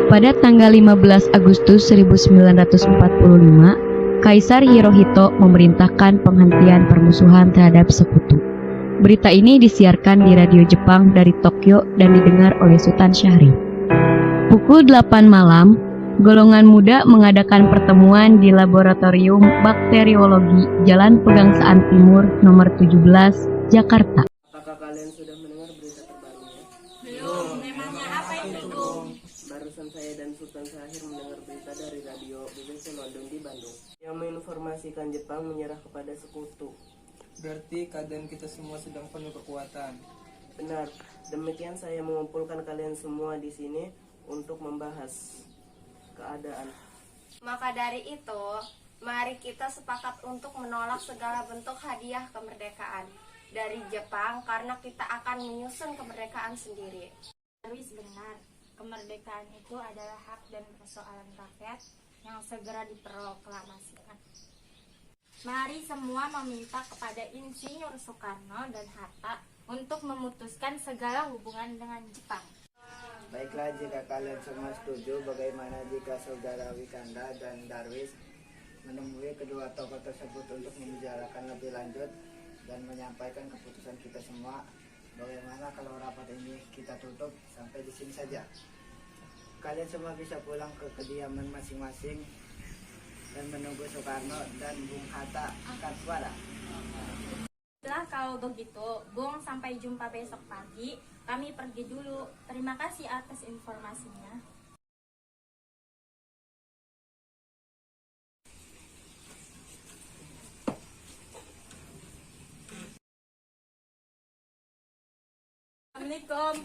Pada tanggal 15 Agustus 1945, Kaisar Hirohito memerintahkan penghentian permusuhan terhadap sekutu. Berita ini disiarkan di radio Jepang dari Tokyo dan didengar oleh Sultan Syahrir. Pukul 8 malam, golongan muda mengadakan pertemuan di Laboratorium Bakteriologi Jalan Pegangsaan Timur nomor 17, Jakarta. Apakah kalian sudah mendengar berita terbarunya? Belum, memangnya apa itu, Bung? Barusan saya dan Sultan Syahrir mendengar berita dari radio BBC London di Bandung yang menginformasikan Jepang menyerah kepada sekutu. Berarti keadaan kita semua sedang penuh kekuatan. Benar, demikian saya mengumpulkan kalian semua di sini untuk membahas keadaan. Maka dari itu, mari kita sepakat untuk menolak segala bentuk hadiah kemerdekaan dari Jepang karena kita akan menyusun kemerdekaan sendiri. Darwis benar, kemerdekaan itu adalah hak dan persoalan rakyat yang segera diproklamasikan. Mari semua meminta kepada Insinyur Soekarno dan Hatta untuk memutuskan segala hubungan dengan Jepang. Baiklah, jika kalian semua setuju, bagaimana jika Saudara Wikanda dan Darwis menemui kedua tokoh tersebut untuk membicarakan lebih lanjut dan menyampaikan keputusan kita semua? Bagaimana kalau rapat ini kita tutup sampai di sini saja? Kalian semua bisa pulang ke kediaman masing-masing dan menunggu Soekarno dan Bung Hatta angkat suara. Setelah kalau begitu, Bung, sampai jumpa besok pagi. Kami pergi dulu. Terima kasih atas informasinya. Assalamualaikum.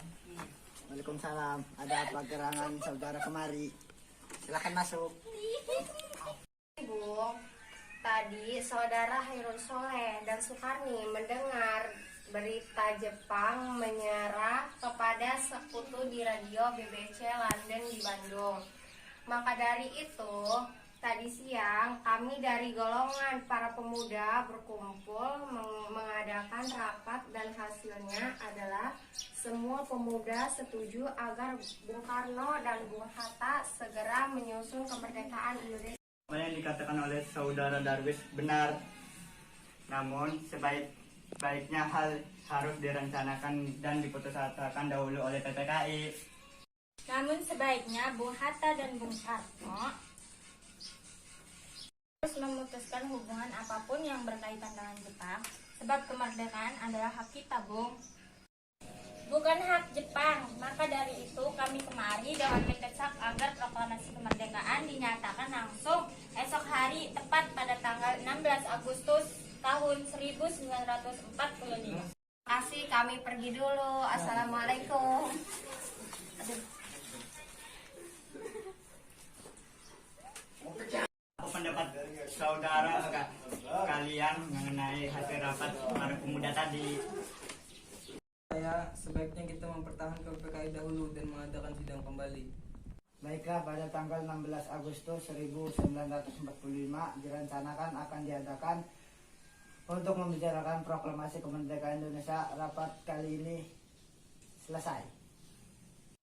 Waalaikumsalam. Ada apa gerangan saudara kemari? Silakan masuk. Bung, tadi saudara Hairul Soleh dan Sukarni mendengar berita Jepang menyerah kepada sekutu di radio BBC London di Bandung. Maka dari itu, tadi siang kami dari golongan para pemuda berkumpul mengadakan rapat dan hasilnya adalah semua pemuda setuju agar Bung Karno dan Bung Hatta segera menyusun kemerdekaan Indonesia. Apa yang dikatakan oleh saudara Darwis benar, namun sebaiknya hal harus direncanakan dan diputuskan dahulu oleh PPKI. Namun sebaiknya Bung Hatta dan Bung Karno harus memutuskan hubungan apapun yang berkaitan dengan Jepang, sebab kemerdekaan adalah hak kita, Bung. Bukan hak Jepang. Maka dari itu kami kemari dengan mendesak agar proklamasi kemerdekaan dinyatakan langsung esok hari tepat pada tanggal 16 Agustus tahun 1945. Kasih kami pergi dulu. Assalamualaikum. Apa pendapat saudara kalian mengenai hasil rapat para pemuda tadi? Sebaiknya kita mempertahankan PPKI dahulu dan mengadakan sidang kembali. Baiklah, pada tanggal 16 Agustus 1945 direncanakan akan diadakan untuk membicarakan proklamasi kemerdekaan Indonesia. Rapat kali ini selesai.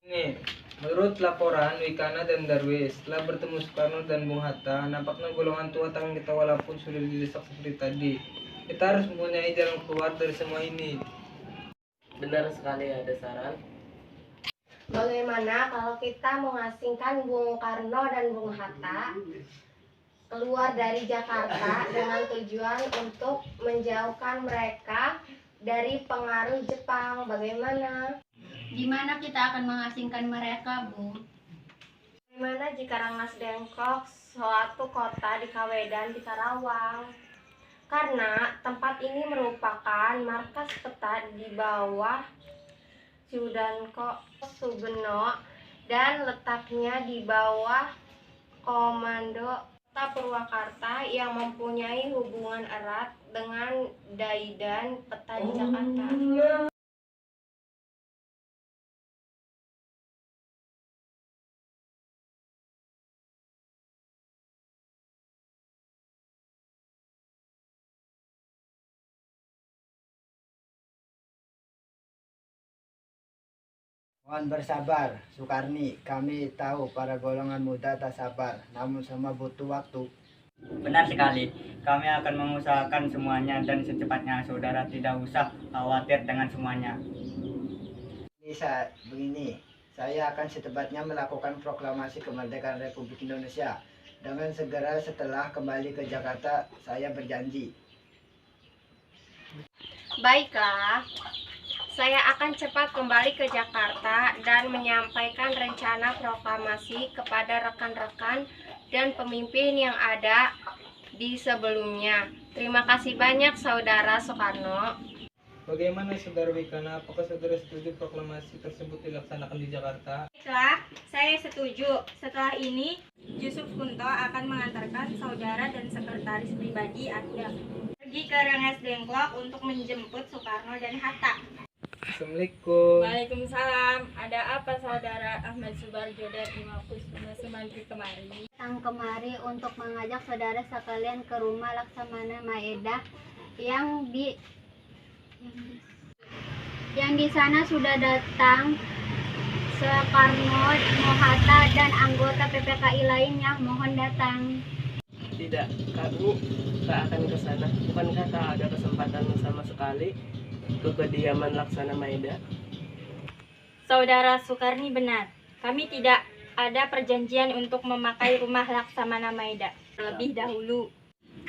Ini, menurut laporan Wikana dan Darwis, setelah bertemu Soekarno dan Bung Hatta, nampaknya golongan tua tangan kita walaupun sudah didesak seperti tadi. Kita harus mempunyai jalan keluar dari semua ini. Benar sekali, ada saran. Bagaimana kalau kita mengasingkan Bung Karno dan Bung Hatta keluar dari Jakarta dengan tujuan untuk menjauhkan mereka dari pengaruh Jepang? Bagaimana? Gimana kita akan mengasingkan mereka, Bu? Bagaimana jika Rengas Dengklok suatu kota di Kawedan di Karawang? Karena tempat ini merupakan markas peta di bawah Sudanko Sugeno dan letaknya di bawah komando Kota Purwakarta yang mempunyai hubungan erat dengan Daidan peta di Jakarta. Mohon bersabar, Sukarni. Kami tahu para golongan muda tak sabar, namun semua butuh waktu. Benar sekali, kami akan mengusahakan semuanya dan secepatnya saudara tidak usah khawatir dengan semuanya. Begini, saya akan secepatnya melakukan proklamasi kemerdekaan Republik Indonesia. Dengan segera setelah kembali ke Jakarta, saya berjanji. Baiklah, saya akan cepat kembali ke Jakarta dan menyampaikan rencana proklamasi kepada rekan-rekan dan pemimpin yang ada di sebelumnya. Terima kasih banyak Saudara Soekarno. Bagaimana Saudara Wikana, apakah saudara setuju proklamasi tersebut dilaksanakan di Jakarta? Baiklah, saya setuju. Setelah ini, Yusuf Kunto akan mengantarkan saudara dan sekretaris pribadi Anda pergi ke Rengas Dengklok untuk menjemput Soekarno dan Hatta. Assalamualaikum. Waalaikumsalam. Ada apa saudara Ahmad Subarjo dan Imam Kusuma Sumantri kemari? Datang kemari untuk mengajak saudara sekalian ke rumah Laksamana Maeda yang di sana sudah datang Soekarno, Hatta dan anggota PPKI lainnya. Mohon datang. Tidak, kami tak akan ke sana. Bukankah tak ada kesempatan sama sekali ke kediaman Laksana Maeda? Saudara Sukarni benar. Kami tidak ada perjanjian untuk memakai rumah Laksamana Maeda terlebih dahulu.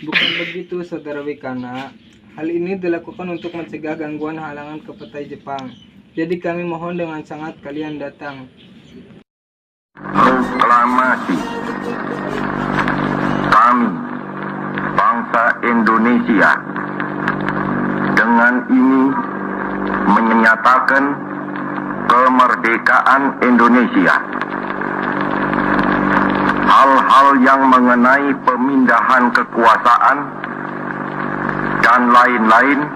Bukan begitu Saudara Wikana. Hal ini dilakukan untuk mencegah gangguan halangan ke petai Jepang. Jadi kami mohon dengan sangat kalian datang. Proklamasi. Kami, bangsa Indonesia, dengan ini menyatakan kemerdekaan Indonesia. Hal-hal yang mengenai pemindahan kekuasaan dan lain-lain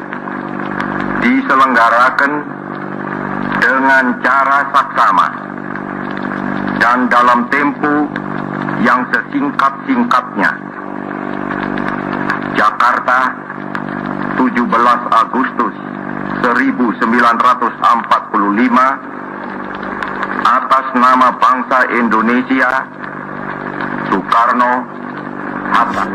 diselenggarakan dengan cara saksama dan dalam tempo yang sesingkat-singkatnya. Jakarta, 17 Agustus 1945, atas nama bangsa Indonesia, Soekarno, Hatta.